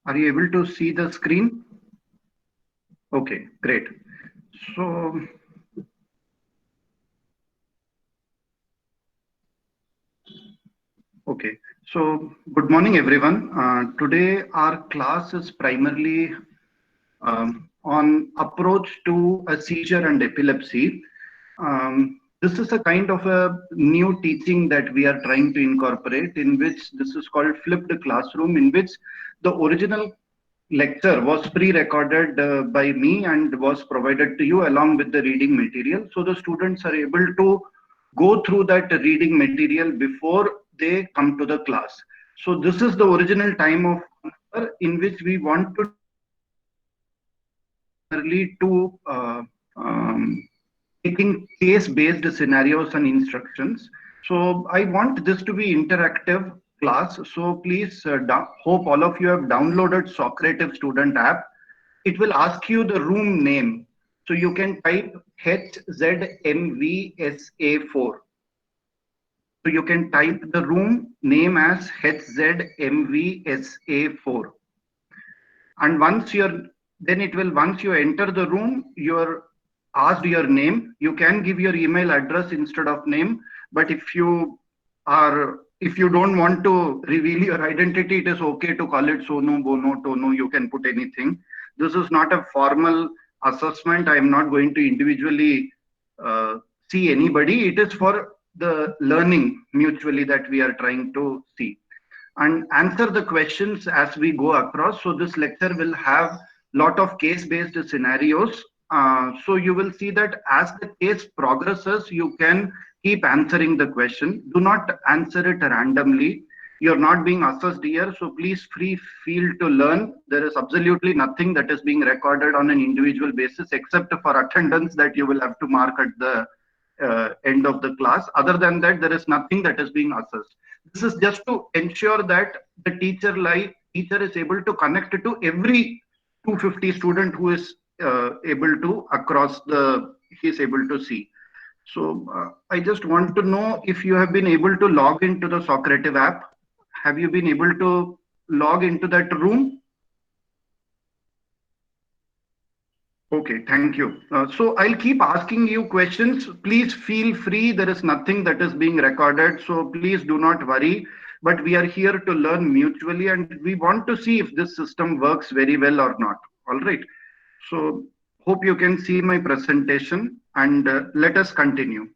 Are you able to see the screen? Okay, great. So, okay. So, good morning, everyone. Today, our class is primarily on approach to a seizure and epilepsy. This is a kind of a new teaching that we are trying to incorporate, in which this is called flipped classroom, in which the original lecture was pre-recorded by me and was provided to you along with the reading material. So the students are able to go through that reading material before they come to the class. So this is the original time of in which we want to primarily to taking case-based scenarios and instructions. So I want this to be interactive class. So please hope all of you have downloaded Socrative student app. It will ask you the room name. So you can type HZMVSA4. So you can type the room name as HZMVSA4. And once you enter the room, you're asked your name. You can give your email address instead of name, but if you don't want to reveal your identity, it is okay to call it Sonu, Bono, Tono. You can put anything. This is not a formal assessment. I am not going to individually uh, see anybody. It is for the learning mutually that we are trying to see and answer the questions as we go across. So this lecture will have lot of case-based scenarios. So you will see that as the case progresses, you can keep answering the question. Do not answer it randomly. You're not being assessed here, so please free feel to learn. There is absolutely nothing that is being recorded on an individual basis except for attendance that you will have to mark at the end of the class. Other than that, there is nothing that is being assessed. This is just to ensure that the teacher is able to connect to every 250 student who is able to across the he is able to see. So I just want to know if you have been able to log into the Socrative app. Have you been able to log into that room? Okay, thank you. So I'll keep asking you questions. Please feel free. There is nothing that is being recorded, so please do not worry. But we are here to learn mutually, and we want to see if this system works very well or not. All right. So hope you can see my presentation, and let us continue.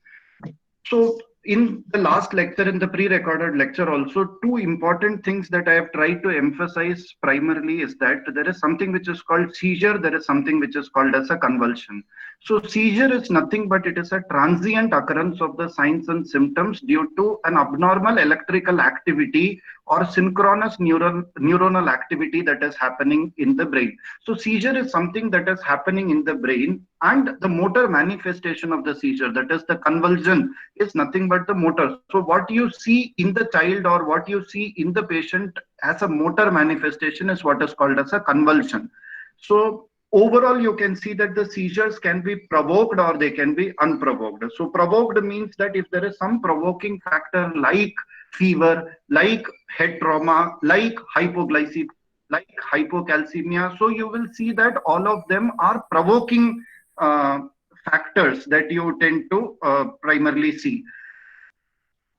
So in the last lecture, in the pre-recorded lecture also, two important things that I have tried to emphasize primarily is that there is something which is called seizure, there is something which is called as a convulsion. So seizure is nothing but it is a transient occurrence of the signs and symptoms due to an abnormal electrical activity or synchronous neuronal activity that is happening in the brain. So seizure is something that is happening in the brain, and the motor manifestation of the seizure, that is the convulsion, is nothing but the motor. So what you see in the child or what you see in the patient as a motor manifestation is what is called as a convulsion. So overall, you can see that the seizures can be provoked or they can be unprovoked. So provoked means that if there is some provoking factor like fever, like head trauma, like hypoglycemia, like hypocalcemia, so you will see that all of them are provoking uh, factors that you tend to primarily see.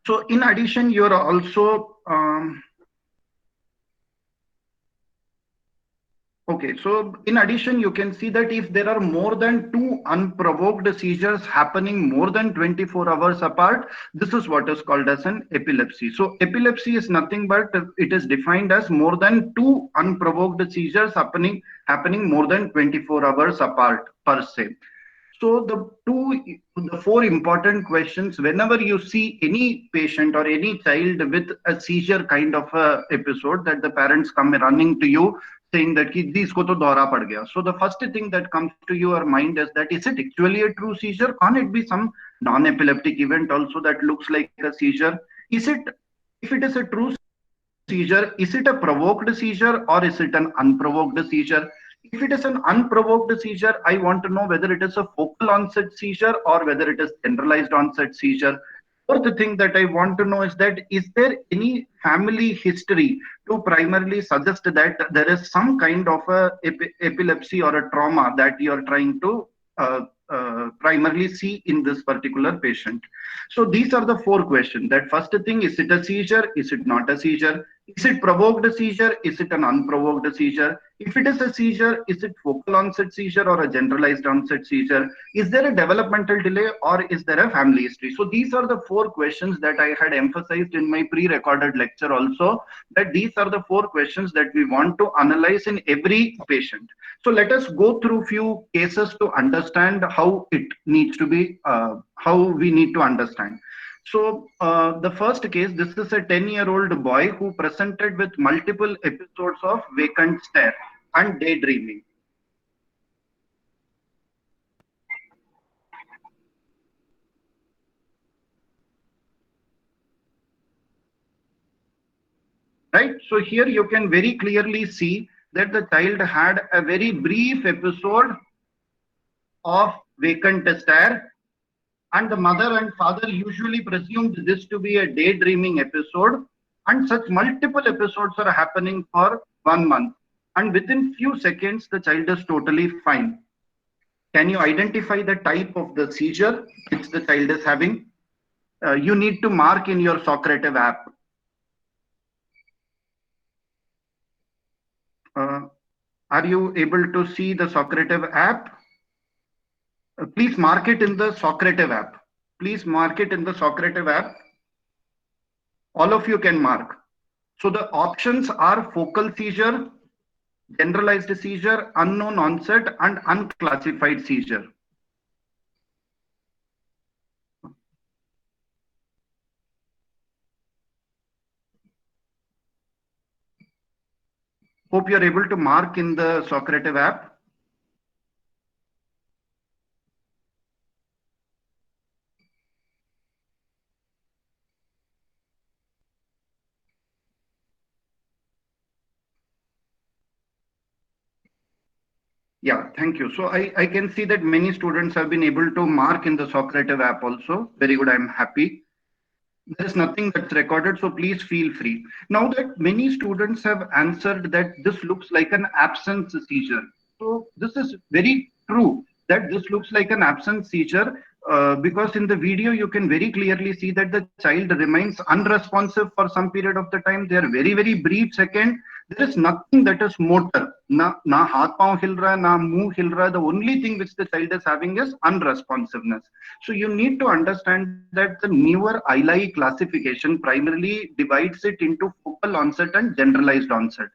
So in addition, you're also okay, so in addition, you can see that if there are more than two unprovoked seizures happening more than 24 hours apart, this is what is called as an epilepsy. So epilepsy is nothing but it is defined as more than two unprovoked seizures happening more than 24 hours apart per se. So the four important questions whenever you see any patient or any child with a seizure kind of a episode that the parents come running to you saying that ki isko to daura pad gaya. So the first thing that comes to your mind is that is it actually a true seizure? Can it be some non-epileptic event also that looks like a seizure? Is it if it is a true seizure, is it a provoked seizure or is it an unprovoked seizure? If it is an unprovoked seizure, I want to know whether it is a focal onset seizure or whether it is generalized onset seizure. fourth thing that I want to know is that is there any family history to primarily suggest that there is some kind of a epilepsy or a trauma that you are trying to primarily see in this particular patient? So these are the four questions. That first thing, is it a seizure? Is it not a seizure? Is it provoked seizure? Is it an unprovoked seizure? If it is a seizure, is it focal onset seizure or a generalized onset seizure? Is there a developmental delay or is there a family history? So these are the four questions that I had emphasized in my pre-recorded lecture also, that these are the four questions that we want to analyze in every patient. So let us go through few cases to understand how it needs to be, how we need to understand. So the first case, this is a 10-year-old boy who presented with multiple episodes of vacant stare and daydreaming. Right? So here you can very clearly see that the child had a very brief episode of vacant stare, and the mother and father usually presumed this to be a daydreaming episode, and such multiple episodes are happening for 1 month, and within few seconds the child is totally fine. Can you identify the type of the seizure which the child is having? You need to mark in your Socrative app. Uh, are you able to see the Socrative app? Please mark it in the Socrative app. Please mark it in the Socrative app. All of you can mark. So the options are focal seizure, generalized seizure, unknown onset, and unclassified seizure. Hope you're able to mark in the Socrative app. Yeah, thank you. So I can see that many students have been able to mark in the Socrative app also. Very good, I'm happy. There is nothing that's recorded, so please feel free. Now that many students have answered that this looks like an absence seizure. So this is very true that this looks like an absence seizure, because in the video you can very clearly see that the child remains unresponsive for some period of the time. They are very, very brief second. There is nothing that is motor. Na haath pav hil raha, na muh hil raha. The only thing which the child is having is unresponsiveness. So you need to understand that the newer ILI classification primarily divides it into focal onset and generalized onset.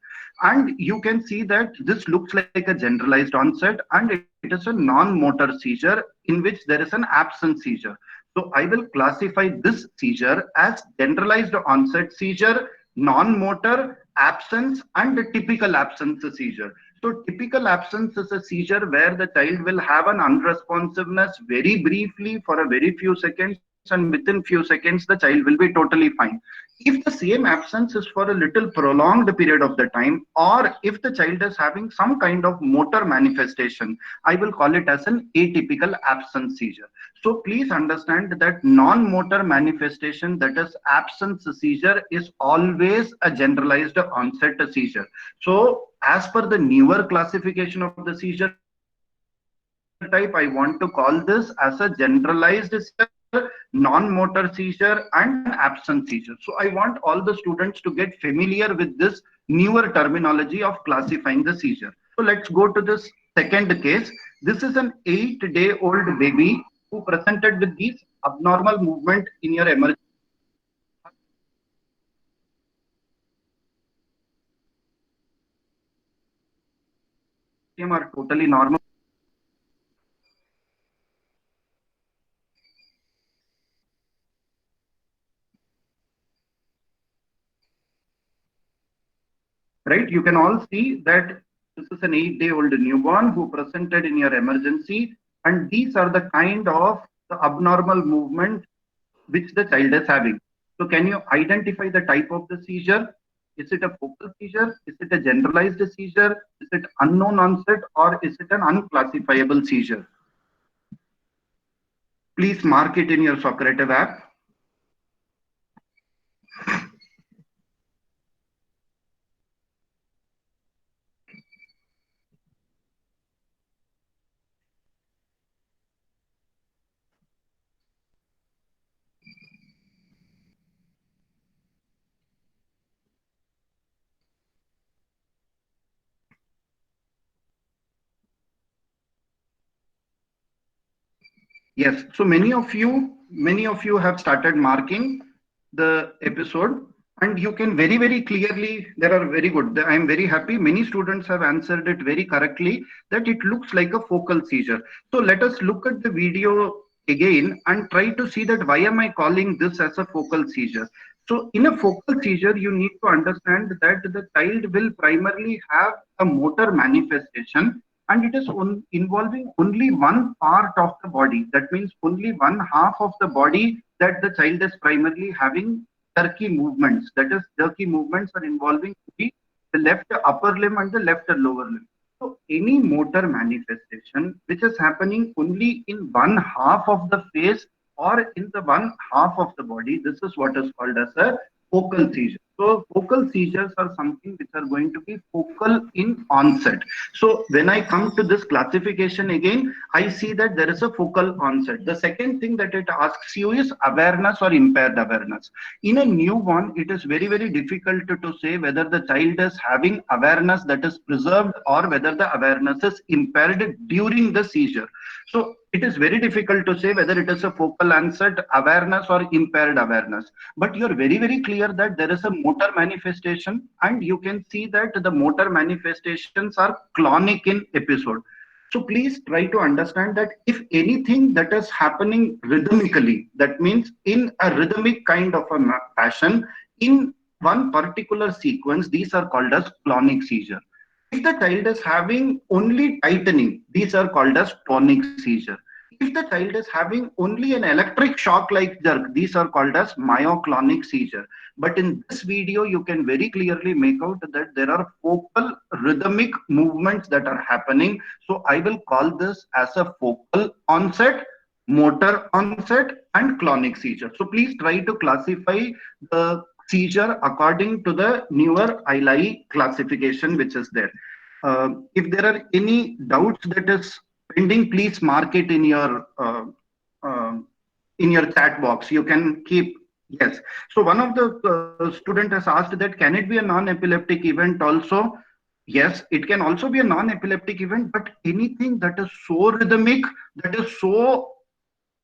And you can see that this looks like a generalized onset and it is a non-motor seizure in which there is an absence seizure. So I will classify this seizure as generalized onset seizure, non-motor, absence, and typical absence seizure. So typical absence is a seizure where the child will have an unresponsiveness very briefly for a very few seconds, and within few seconds the child will be totally fine. If the same absence is for a little prolonged period of the time, or if the child is having some kind of motor manifestation, I will call it as an atypical absence seizure. So please understand that non-motor manifestation, that is absence seizure, is always a generalized onset seizure. So as per the newer classification of the seizure type, I want to call this as a generalized seizure, non-motor seizure, and an absence seizure. So I want all the students to get familiar with this newer terminology of classifying the seizure. So let's go to this second case. This is an 8-day-old baby who presented with these abnormal movement in your emergency. Are totally normal. Right? You can all see that this is an 8-day-old newborn who presented in your emergency, and these are the kind of the abnormal movement which the child is having. So can you identify the type of the seizure? Is it a focal seizure? Is it a generalized seizure? Is it unknown onset, or is it an unclassifiable seizure? Please mark it in your Socrative app. Yes. So many of you have started marking the episode, and you can very, very clearly, there are very good. I am very happy. Many students have answered it very correctly that it looks like a focal seizure. So let us look at the video again and try to see that why am I calling this as a focal seizure? So in a focal seizure, you need to understand that the child will primarily have a motor manifestation, and it is involving only one part of the body. That means only one half of the body that the child is primarily having jerky movements. That is, jerky movements are involving the left upper limb and the left lower limb. So any motor manifestation which is happening only in one half of the face or in the one half of the body, this is what is called as a focal seizure. So focal seizures are something which are going to be focal in onset. So when I come to this classification again, I see that there is a focal onset. The second thing that it asks you is awareness or impaired awareness. In a newborn, it is very, very difficult to say whether the child is having awareness that is preserved or whether the awareness is impaired during the seizure. So it is very difficult to say whether it is a focal onset awareness or impaired awareness. But you're very, very clear that there is a motor manifestation, and you can see that the motor manifestations are clonic in episode. So please try to understand that if anything that is happening rhythmically, that means in a rhythmic kind of a fashion, in one particular sequence, these are called as clonic seizure. If the child is having only tightening, these are called as tonic seizure. If the child is having only an electric shock like jerk, these are called as myoclonic seizure. But in this video, you can very clearly make out that there are focal rhythmic movements that are happening. So I will call this as a focal onset, motor onset, and clonic seizure. So please try to classify the seizure according to the newer ILI classification which is there. If there are any doubts that is pending, please mark it uh, in your chat box. You can keep. Yes. So one of the student has asked that can it be a non-epileptic event also? Yes, it can also be a non-epileptic event, but anything that is so rhythmic, that is so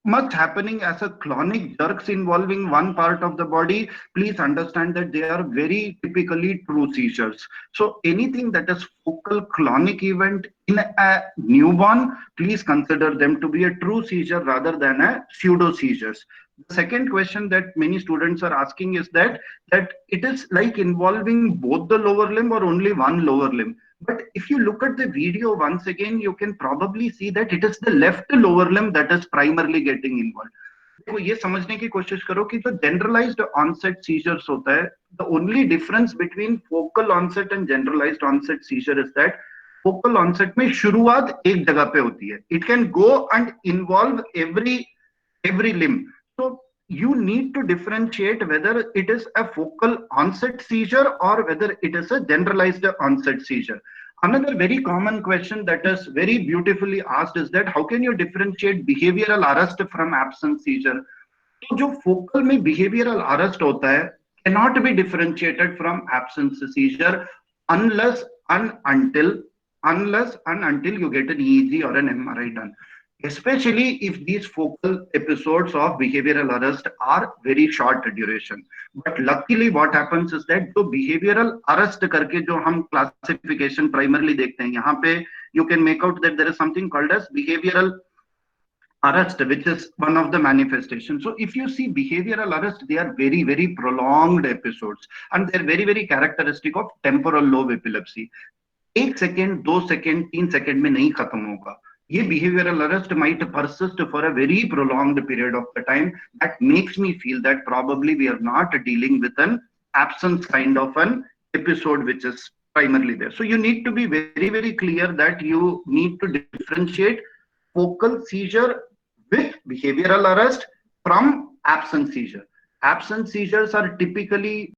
much happening as a clonic jerks involving one part of the body, please understand that they are very typically true seizures. So anything that is focal clonic event in a newborn, please consider them to be a true seizure rather than a pseudo seizures. The second question that many students are asking is that it is like involving both the lower limb or only one lower limb. But if you look at the video once again, you can probably see that it is the left lower limb that is primarily getting involved. देखो ये समझने की कोशिश करो कि जो generalised onset seizures होता है, the only difference between focal onset and generalized onset seizure is that focal onset में शुरुआत एक जगह पे होती है. It can go and involve every limb. So you need to differentiate whether it is a focal onset seizure or whether it is a generalized onset seizure. Another very common question that is very beautifully asked is that how can you differentiate behavioral arrest from absence seizure? तो जो focal में behavioral arrest होता है cannot be differentiated from absence seizure unless and until you get an EEG or an MRI done, especially if these focal episodes of behavioral arrest are very short duration. But luckily what happens is that जो behavioral arrest करके जो हम classification primarily देखते हैं, यहाँ पे you can make out that there is something called as behavioral arrest, which is one of the manifestations. So if you see behavioral arrest, they are very, very prolonged episodes, and they're very, very characteristic of temporal lobe epilepsy. 1 second 2 second 3 second में नहीं खत्म होगा. ये behavioral arrest might persist for a very prolonged period of the time. That makes me feel that probably we are not dealing with an absence kind of an episode which is primarily there. So you need to be very, very clear that you need to differentiate focal seizure with behavioral arrest from absence seizure. Absence seizures are typically